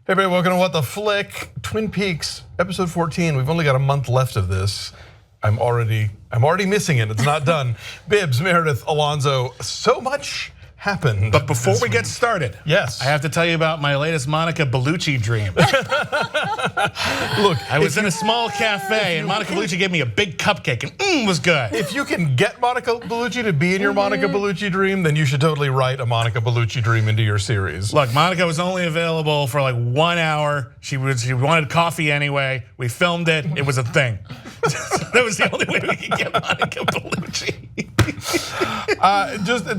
Hey everybody, welcome to What the Flick, Twin Peaks, episode 14. We've only got a month left of this. I'm already missing it. It's not done. Bibbs, Meredith, Alonso, so much happened. But before we get started, yes, I have to tell you about my latest Monica Bellucci dream. Look, I was in a small cafe and Monica Bellucci gave me a big cupcake and it was good. if you can get Monica Bellucci to be in your Monica Bellucci dream, then you should totally write a Monica Bellucci dream into your series. Look, Monica was only available for like 1 hour. She wanted coffee anyway. We filmed it. It was a thing. That was the only way we could get Monica Bellucci.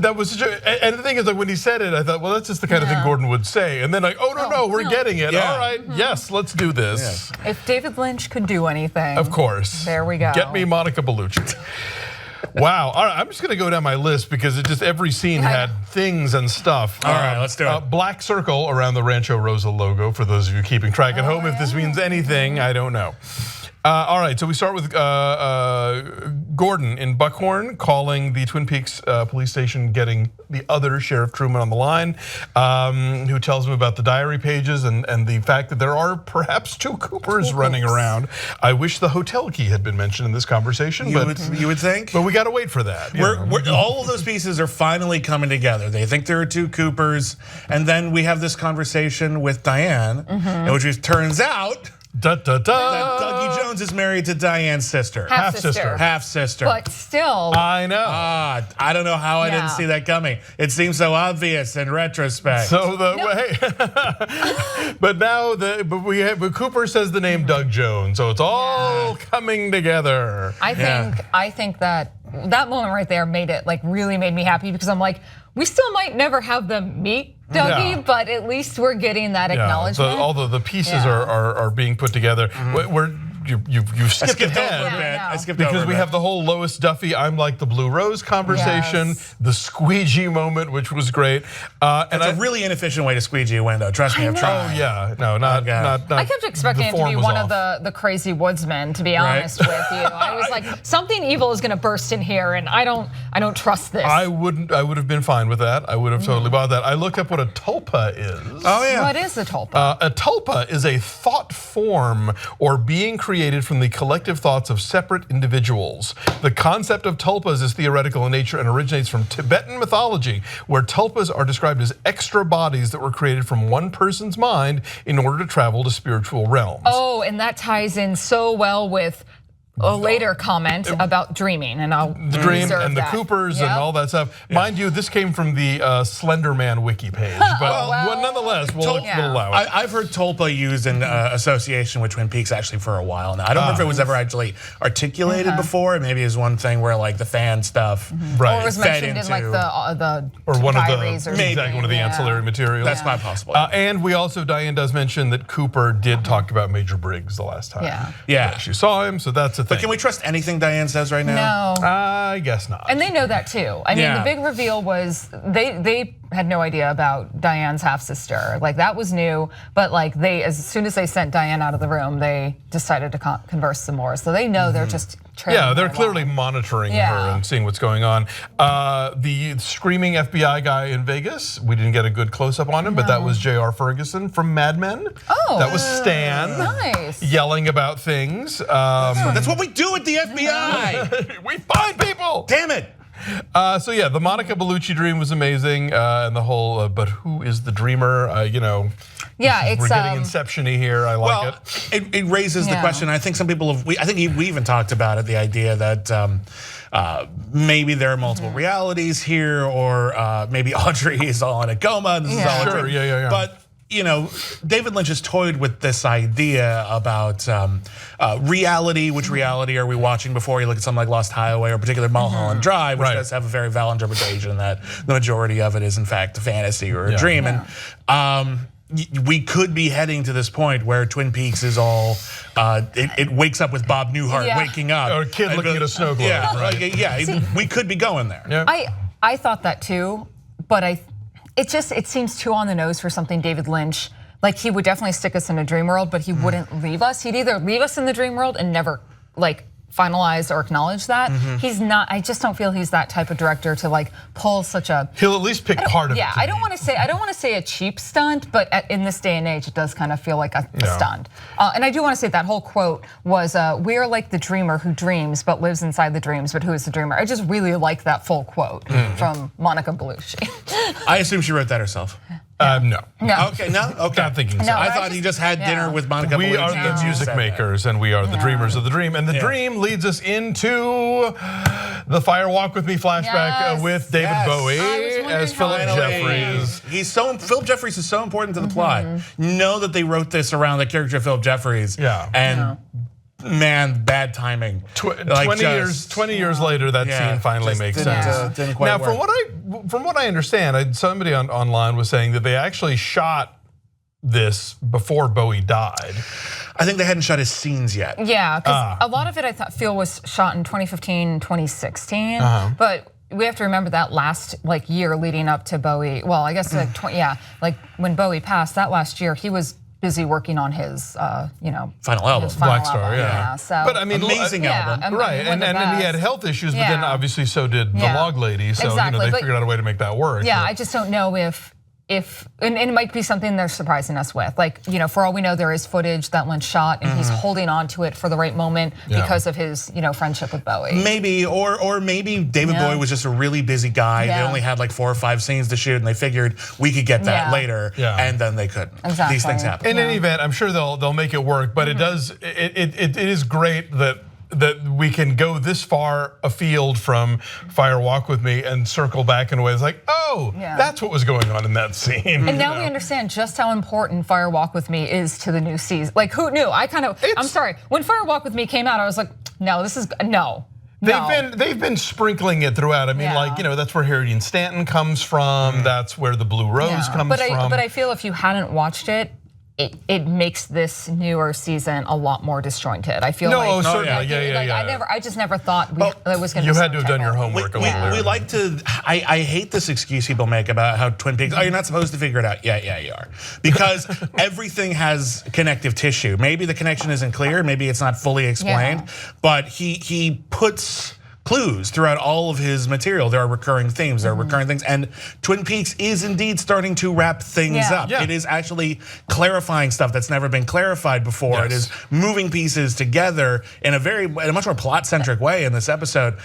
That was such a, and the thing is, like when he said it, I thought, well, that's just the kind of thing Gordon would say. And then like, oh no, we're getting it. Yeah. All right, yes, let's do this. Yes. If David Lynch could do anything, Of course. There we go. Get me Monica Bellucci. Wow. All right, I'm just gonna go down my list because it just every scene had things and stuff. All right, let's do it. Black circle around the Rancho Rosa logo for those of you keeping track at home. If this means anything, I don't know. All right, so we start with Gordon in Buckhorn calling the Twin Peaks police station, getting the other Sheriff Truman on the line, who tells him about the diary pages and the fact that there are perhaps two Coopers running around. I wish the hotel key had been mentioned in this conversation, You would think? but we got to wait for that. All of those pieces are finally coming together. They think there are two Coopers, and then we have this conversation with Diane, in which it turns out that Dougie Jones is married to Diane's sister. Half-sister. Half-sister. But still, I know. I don't know how I didn't see that coming. It seems so obvious in retrospect. So but now but Cooper says the name Doug Jones, so it's all coming together. I think that moment right there made it really made me happy because I'm like, we still might never have them meet Dougie, but at least we're getting that acknowledgement. Although the pieces are being put together. You've skipped ahead. over a bit. I skipped Because over a we bit. have the whole Lois Duffy, I'm like the Blue Rose conversation, Yes. the squeegee moment, which was great. It's a really inefficient way to squeegee a window. Trust me, I've tried. Oh yeah, no, not. I kept expecting it to be one of the crazy woodsmen, to be honest with you. I was like, something evil is gonna burst in here, and I don't trust this. I would have been fine with that. I would have totally bought that. I looked up what a tulpa is. Oh yeah. What is a tulpa? A tulpa is a thought form or being created from the collective thoughts of separate individuals. The concept of tulpas is theoretical in nature and originates from Tibetan mythology, where tulpas are described as extra bodies that were created from one person's mind in order to travel to spiritual realms. Oh, and that ties in so well with a later comment about dreaming, and I'll the dream reserve and the that. Coopers and Yep. all that stuff. Mind you, this came from the Slender Man wiki page, but nonetheless, we'll allow it. I've heard tulpa used in association with Twin Peaks actually for a while now. I don't know if it was ever actually articulated before. Maybe it's one thing where like the fan stuff, Right. Or it was fed mentioned in like into- the or one of the diaries or exactly something. one of the ancillary materials. That's quite possible. And we also, Diane does mention that Cooper did talk about Major Briggs the last time. Yeah. She saw him, so that's a thing. But can we trust anything Diane says right now? No. I guess not. And they know that too. I mean, Yeah. the big reveal was they had no idea about Diane's half-sister. Like that was new, but like as soon as they sent Diane out of the room, they decided to converse some more. So they know they're just trailing they're her clearly along. monitoring her and seeing what's going on. The screaming FBI guy in Vegas, we didn't get a good close-up on him, but that was J.R. Ferguson from Mad Men. Oh. That was Stan. Nice. Yelling about things. That's what we do at the FBI. We find people. Damn it. So yeah, the Monica Bellucci dream was amazing, and the whole but who is the dreamer? Yeah, it's we're getting Inception-y here. I like it. It raises the question. I think some people have. I think we even talked about it. The idea that maybe there are multiple realities here, or maybe Audrey is all in a coma. And this is all a Sure, dream. yeah. But David Lynch has toyed with this idea about reality. Which reality are we watching before you look at something like Lost Highway or particular Mulholland Drive, which does have a very valid interpretation that the majority of it is in fact a fantasy or a dream. And we could be heading to this point where Twin Peaks is all, it wakes up with Bob Newhart waking up. Or a kid looking at a snow globe. Yeah, we could be going there. Yeah. I thought that too, but it seems too on the nose for something David Lynch. Like he would definitely stick us in a dream world, but he wouldn't leave us. He'd either leave us in the dream world and never finalize or acknowledge that. He's not. I just don't feel he's that type of director to like pull such a. He'll at least pick part of it. Yeah, I don't want to say a cheap stunt, but in this day and age, it does kind of feel like a stunt. And I do want to say that whole quote was, "We are like the dreamer who dreams but lives inside the dreams, but who is the dreamer?" I just really like that full quote from Monica Bellucci. I assume she wrote that herself. No. Okay, no? Okay. Not thinking so. No, I thought he just had dinner with Monica We Bellucci. are the music makers and we are the dreamers of the dream. And the dream leads us into the Fire Walk With Me flashback with David Bowie as Philip Jeffries. Philip Jeffries is so important to the plot. Know that they wrote this around the character of Philip Jeffries. And man, bad timing. 20 years later, that scene finally makes sense. Didn't quite now, work. from what I understand, somebody online was saying that they actually shot this before Bowie died. I think they hadn't shot his scenes yet. Yeah, because a lot of it I feel was shot in 2015, 2016, but we have to remember that last year leading up to Bowie. Well, I guess like when Bowie passed that last year, he was busy working on his, final album, Black Star. Yeah. So, but I mean, amazing album, right? And he had health issues, but then obviously so did the Log Lady. So they figured out a way to make that work. Yeah, I just don't know if and it might be something they're surprising us with. For all we know, there is footage that Lynch shot, and he's holding on to it for the right moment because of his, friendship with Bowie. Maybe, or maybe David Bowie was just a really busy guy. They only had 4 or 5 scenes to shoot, and they figured we could get that later, and then they couldn't. Exactly. These things happen. In any event, I'm sure they'll make it work, but it is great that we can go this far afield from Fire Walk With Me and circle back in a way. It's like, that's what was going on in that scene. And now we understand just how important Fire Walk With Me is to the new season. Who knew? I'm sorry. When Fire Walk With Me came out, I was like, no, this is, no. They've been sprinkling it throughout. I mean, that's where Harry Dean Stanton comes from. That's where the Blue Rose comes from. But I feel if you hadn't watched it, it makes this newer season a lot more disjointed. I feel I just never thought it was going to be. You had to have done your homework. We like to. I hate this excuse people make about how Twin Peaks. Oh, you're not supposed to figure it out. Yeah, you are, because everything has connective tissue. Maybe the connection isn't clear. Maybe it's not fully explained. But he puts clues throughout all of his material. There are recurring themes, there are recurring things, and Twin Peaks is indeed starting to wrap things up. It is actually clarifying stuff that's never been clarified before. It is moving pieces together in a much more plot-centric way in this episode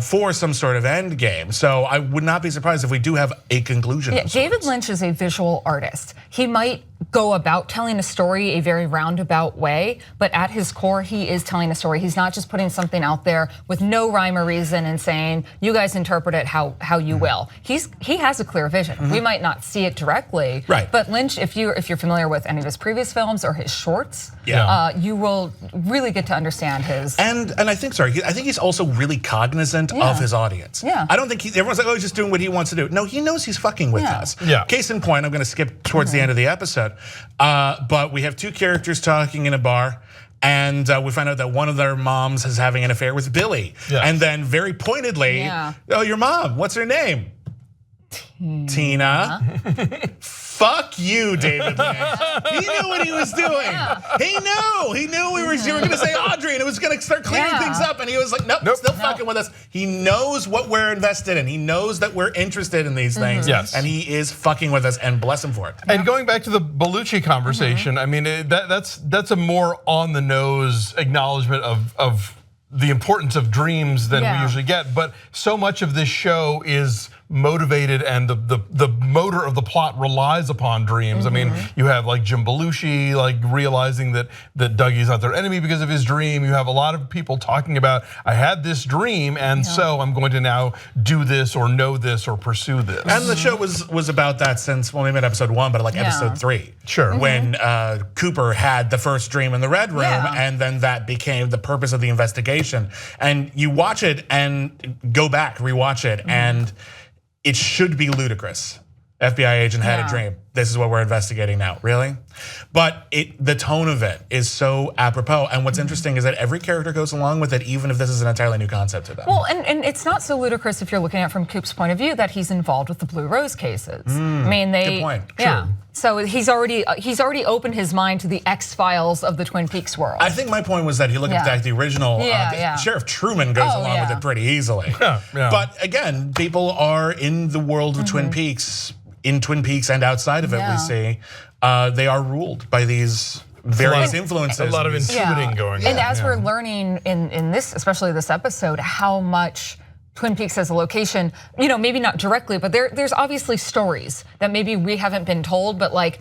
for some sort of end game. So I would not be surprised if we do have a conclusion. David Lynch is a visual artist. He might go about telling a story a very roundabout way, but at his core, he is telling a story. He's not just putting something out there with no rhyme or reason and saying, you guys interpret it how you will. He has a clear vision. We might not see it directly, but Lynch, if you're familiar with any of his previous films or his shorts, you will really get to understand his. And I think he's also really cognizant of his audience. I don't think everyone's like, oh, he's just doing what he wants to do. No, he knows he's fucking with us. Case in point, I'm gonna skip towards the end of the episode. But we have 2 characters talking in a bar, and we find out that one of their moms is having an affair with Billy. And then very pointedly, oh, your mom, what's her name? Tina. Fuck you, David Lynch. He knew what he was doing. He knew we were gonna say Audrey and it was gonna start clearing things up, and he was like, nope, still fucking with us. He knows what we're invested in. He knows that we're interested in these things. And he is fucking with us, and bless him for it. And going back to the Bellucci conversation, I mean, that's a more on the nose acknowledgement of the importance of dreams than we usually get. But so much of this show is motivated, and the motor of the plot relies upon dreams. I mean, you have Jim Belushi realizing that Dougie's not their enemy because of his dream. You have a lot of people talking about, I had this dream, and so I'm going to now do this or know this or pursue this. And the show was about that since, well, maybe not episode 1, but episode 3. Sure. When Cooper had the first dream in the Red Room, and then that became the purpose of the investigation. And you watch it and go back, rewatch it, and it should be ludicrous. FBI agent had a dream. this is what we're investigating now. Really? But the tone of it is so apropos. And what's interesting is that every character goes along with it, even if this is an entirely new concept to them. Well, and it's not so ludicrous if you're looking at it from Coop's point of view that he's involved with the Blue Rose cases. I mean, good point. Yeah. True. So he's already opened his mind to the X-Files of the Twin Peaks world. I think my point was that if you look at the original, Sheriff Truman goes along with it pretty easily. But again, people are in the world of Twin Peaks, in Twin Peaks and outside of it, we see, they are ruled by these various influences. A lot of intuiting going on. And as we're learning in this, especially this episode, how much Twin Peaks as a location, maybe not directly, but there's obviously stories that maybe we haven't been told, but like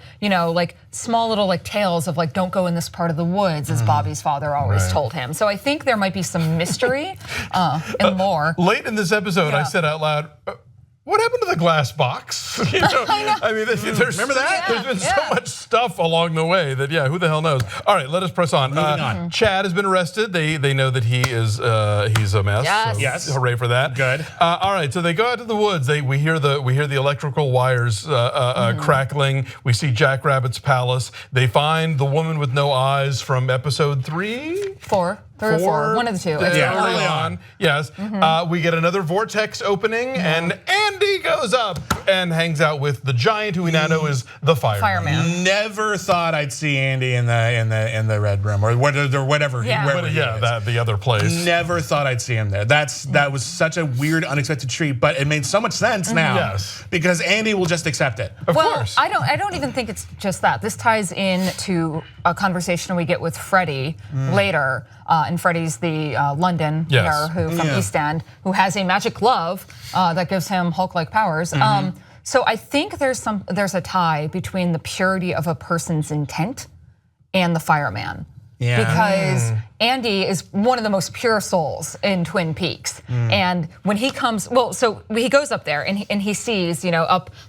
small little tales of don't go in this part of the woods, as Bobby's father always told him. So I think there might be some mystery and more. Late in this episode, I said out loud, what happened to the glass box? I mean, remember that? There's been so much stuff along the way that, who the hell knows? All right, let us press on. Moving on. Chad has been arrested. They know that he is he's a mess. Yes. So hooray for that. Good. All right, so they go out to the woods. We hear the electrical wires crackling. We see Jackrabbit's palace. They find the woman with no eyes from episode 3? 4. 3 or 4, one of the two. Early on, yes. We get another vortex opening, and Andy goes up and hangs out with the giant, who we now know is the fireman. Never thought I'd see Andy in the red room or whatever. The other place. Never thought I'd see him there. That was such a weird, unexpected treat, but it made so much sense now. Yes. Because Andy will just accept it. Of course. I don't even think it's just that. This ties into a conversation we get with Freddie later. And Freddie's the London who from East End, who has a magic glove that gives him Hulk-like powers. So I think there's a tie between the purity of a person's intent and the fireman. Because Andy is one of the most pure souls in Twin Peaks. And when he comes, so he goes up there and he sees,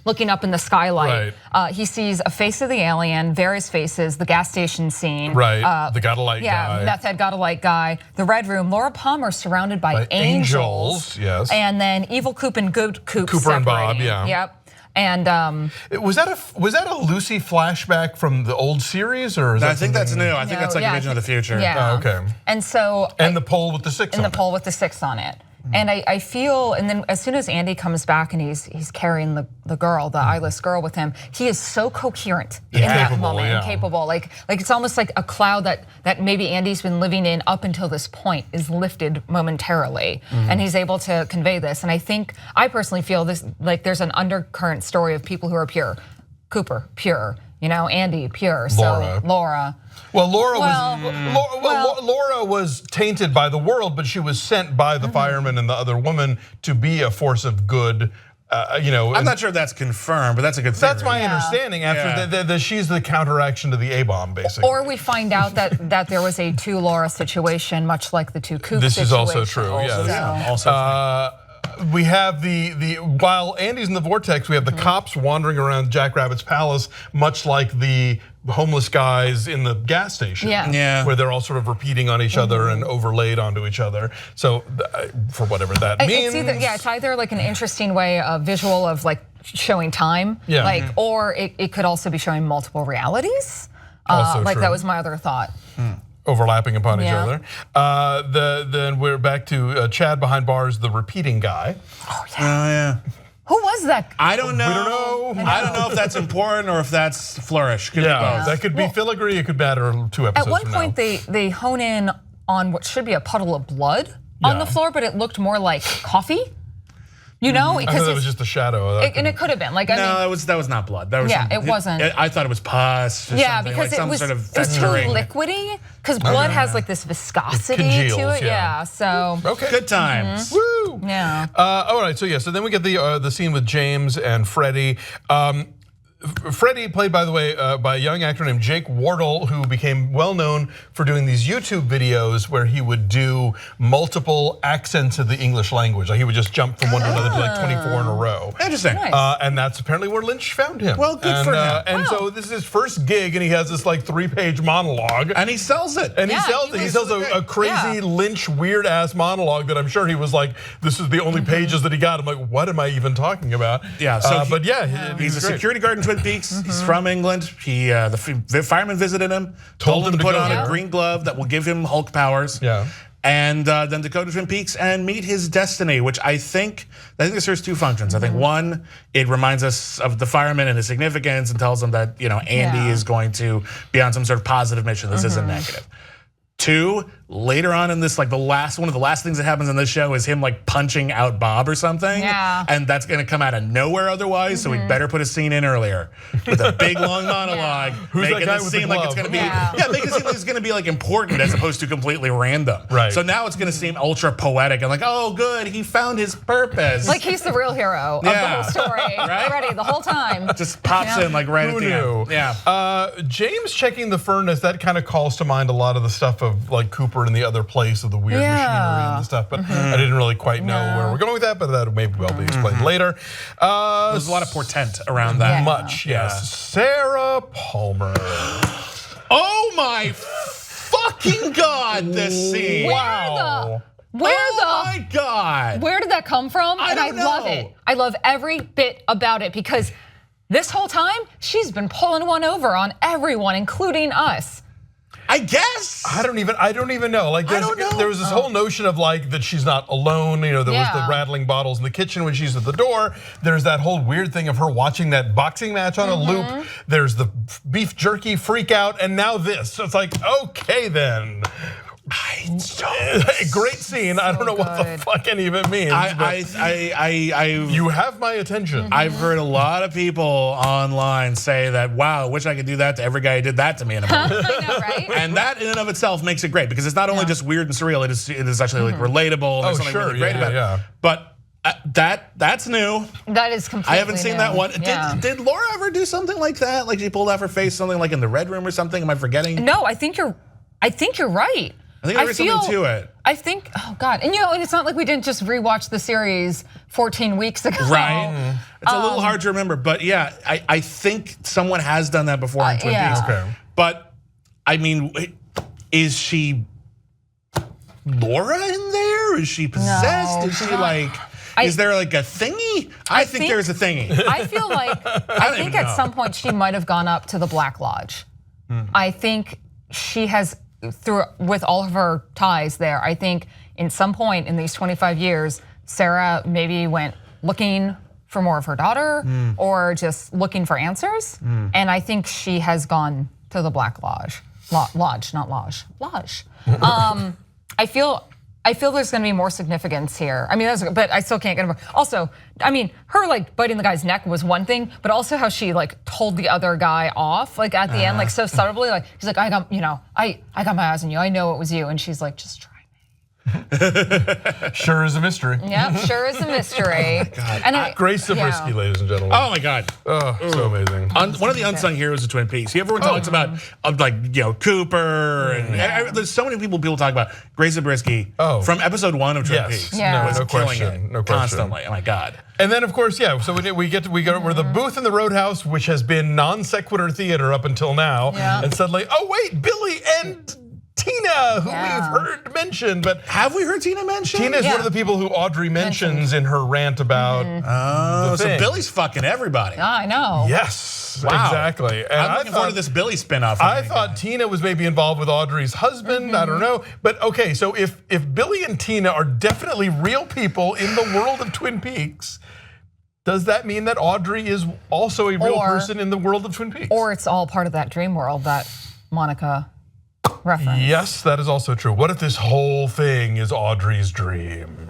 looking up in the skylight, he sees a face of the alien, various faces, the gas station scene. The got-a-light guy. Yeah, meth head got-a-light guy. The red room, Laura Palmer surrounded by angels. Yes. And then evil Coop and good Coop Cooper and Bob, separating. Yep. And was that a Lucy flashback from the old series, or is I think that's new. I think that's like a Vision of the Future. Yeah. Oh, okay. And so the pole with the 6 on it. And the pole with the 6 on it. And I feel, and then as soon as Andy comes back and he's carrying the girl, the eyeless girl with him, he is so coherent in that moment, and capable. Like it's almost like a cloud that maybe Andy's been living in up until this point is lifted momentarily, and he's able to convey this. And I personally feel this, like there's an undercurrent story of people who are pure. Cooper, pure. Andy, pure. So Laura. Well, Laura was tainted by the world, but she was sent by the fireman and the other woman to be a force of good. I'm not sure that's confirmed, but that's a good theory. That's my understanding. After she's the counteraction to the A-bomb, basically. Or we find out that there was a 2 Laura situation, much like the 2 Coop situation. This is also true. Yes. We have while Andy's in the vortex, we have the cops wandering around Jackrabbit's palace, much like the homeless guys in the gas station, where they're all sort of repeating on each other and overlaid onto each other. So for whatever that means, it's either like an interesting way of visual of like showing time, or it could also be showing multiple realities. That was my other thought. Overlapping upon each other. Then we're back to Chad behind bars, the repeating guy. Oh yeah. Who was that? I don't know. We don't know. I don't know if that's important or if that's flourish. Could be both. That could be filigree. It could matter 2 episodes. At one point, they hone in on what should be a puddle of blood on the floor, but it looked more like coffee. I thought that was just a shadow. And it could have been that was not blood. That was it wasn't. I thought it was pus. Or something, because like some sort of festering. It was too liquidy. Because blood has like this viscosity to it. So good times. Woo. Yeah. All right. So then we get the scene with James and Freddie. Freddie, played by the way by a young actor named Jake Wardle, who became well known for doing these YouTube videos where he would do multiple accents of the English language. Like he would just jump from one to another to like 24 in a row. Interesting. Nice. And that's apparently where Lynch found him. Well, good for him. And so this is his first gig, and he has this like 3-page monologue. And he sells it. And he sells a crazy Lynch weird ass monologue that I'm sure he was like, this is the only pages that he got. I'm like, what am I even talking about? Yeah. So but he's a security guard in Twin Twin Peaks. He's from England. The fireman visited him, told him to put on a green glove that will give him Hulk powers. Yeah. And then to go to Twin Peaks and meet his destiny, which I think this serves two functions. I think one, it reminds us of the fireman and his significance and tells him that Andy is going to be on some sort of positive mission. This isn't negative. Two, later on in this, like one of the last things that happens in this show is him like punching out Bob or something. Yeah. And that's gonna come out of nowhere otherwise, so we better put a scene in earlier with a big long monologue. Who's that making guy it with seem the like it's glove? gonna be making it seem like it's gonna be like important as opposed to completely random. Right. So now it's gonna seem ultra poetic and like, oh good, he found his purpose. Like he's the real hero of the whole story. Right? Freddie, the whole time. Just pops in like right Who at the knew? end. Yeah. James checking the furnace, that kind of calls to mind a lot of the stuff of like Cooper in the other place of the weird machinery and the stuff, but I didn't really quite know where we're going with that, but that may well be explained later. There's a lot of portent around that. Much, yes. Sarah Palmer. Oh my fucking God, this scene. Wow. Oh my God. Where did that come from? I don't love know. it. I love every bit about it because this whole time she's been pulling one over on everyone, including us. I guess. I don't even know. Like there was this whole notion of like that she's not alone. There was the rattling bottles in the kitchen when she's at the door. There's that whole weird thing of her watching that boxing match on a loop. There's the beef jerky freak out, and now this. So it's like, okay then. Great scene. I don't know what the fuck any of it means. You have my attention. I've heard a lot of people online say that, wow, I wish I could do that to every guy who did that to me in a movie. I know, right? And that in and of itself makes it great because it's not only just weird and surreal, it is actually like relatable. And there's something really great about it. But that's new. That is completely I haven't seen new. that one. Yeah. Did Laura ever do something like that? Like she pulled off her face, something like in the Red Room or something? Am I forgetting? No, I think you're right. I think there's something to it. I think, oh God, and and it's not like we didn't just rewatch the series 14 weeks ago. Right. It's a little hard to remember, but yeah, I think someone has done that before in Twin Peaks. Okay. But I mean, is she Laura in there? Is she possessed? No, is she like? Is there like a thingy? I think there's a thingy. I feel like I think at some point she might have gone up to the Black Lodge. I think she has. With all of her ties there, I think in some point in these 25 years, Sarah maybe went looking for more of her daughter or just looking for answers. And I think she has gone to the Black Lodge. Lodge, not lodge. Lodge. I feel there's gonna be more significance here. I mean, but I still can't get over. Also, I mean, her like biting the guy's neck was one thing, but also how she like told the other guy off, like at the end, like so subtly, like she's like, I got my eyes on you. I know it was you, and she's like, just try me. Sure is a mystery. Yeah, sure is a mystery. Oh God. And Grace Zabriskie, ladies and gentlemen. Oh my God. Oh, so amazing. One of the unsung heroes of Twin Peaks. Everyone talks about like Cooper and there's so many people talk about Grace Zabriskie from episode 1 of Twin Peaks. Yeah. Was No killing question. it No question. constantly. Oh my God. And then of course, so we're the booth in the Roadhouse, which has been non sequitur theater up until now, and suddenly, oh wait, Billy and Tina, who we've heard mentioned, but have we heard Tina mentioned? Tina is one of the people who Audrey mentions in her rant about. Oh, so Billy's fucking everybody. I know. Yes, Wow. exactly. And I'm looking forward to this Billy spinoff. I thought Tina was maybe involved with Audrey's husband. I don't know, but okay. So if Billy and Tina are definitely real people in the world of Twin Peaks, does that mean that Audrey is also a real person in the world of Twin Peaks? Or it's all part of that dream world that Monica reference. Yes, that is also true. What if this whole thing is Audrey's dream?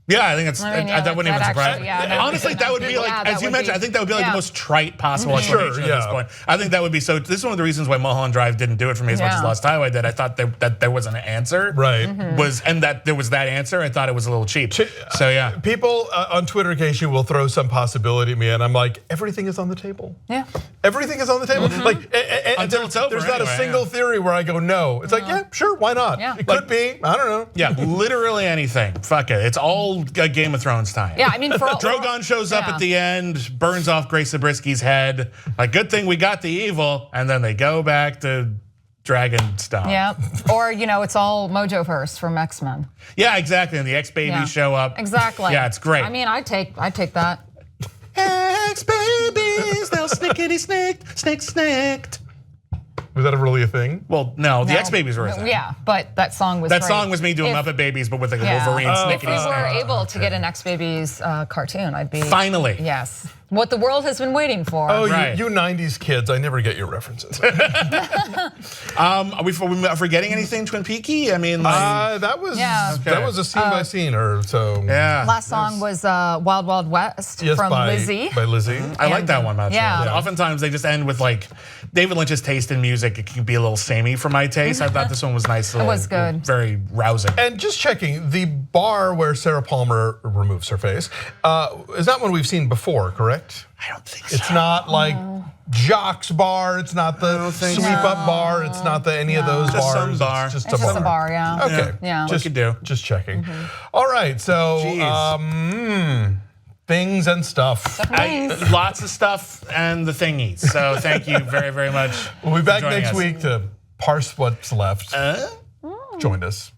Yeah, I think that wouldn't even surprise me. Honestly, that would be like, as you mentioned, I think that would be like the most trite possible explanation at this point. I think that would be so. This is one of the reasons why Mulholland Drive didn't do it for me as much as Lost Highway did. I thought that there was an answer, right? And that there was that answer. I thought it was a little cheap. So yeah, people on Twitter occasionally will throw some possibility at me, and I'm like, everything is on the table. Yeah, everything is on the table. Like until it's over. There's not a single theory where I go no. It's like yeah, sure, why not? Yeah. It could be. I don't know. Yeah, literally anything. Fuck it. It's all a Game of Thrones time. Yeah, I mean, Drogon shows up at the end, burns off Grace Zabriskie's head. Like, good thing we got the evil, and then they go back to dragon stuff. Yeah, or it's all Mojo Verse from X-Men. Yeah, exactly. And the X-Babies show up. Exactly. Yeah, it's great. I mean, I take that. X-Baby. babies, they'll snickety snicked. Was that really a thing? Well, no, the X Babies were a thing. Yeah, but that song was That great. song was me doing Muppet Babies, but with like a Wolverine If we snickety were able to get an X Babies cartoon, I'd be Finally. Yes, what the world has been waiting for. Oh, Right. you 90s kids, I never get your references. Are we forgetting anything Twin Peaky? I mean, like, that was Yeah. that was a scene by scene, or so. yeah. Last song was Wild Wild West Yes, from by Lizzie. By Lizzie. I like that one much. Yeah. Oftentimes they just end with like David Lynch's taste in music. It can be a little samey for my taste. I thought this one was nice. It was good. Very rousing. And just checking, the bar where Sarah Palmer removes her face is not one we've seen before, correct? I don't think so. It's not like Jock's bar. It's not the think sweep up bar. It's not the any of those Just bars. some bar. It's just It's a just bar. a bar, yeah. Okay. Yeah. What you do. Just checking. All right. So things and stuff. Lots of stuff and the thingies. So thank you very, very much. We'll be back for joining next us. week to parse what's left. Join us.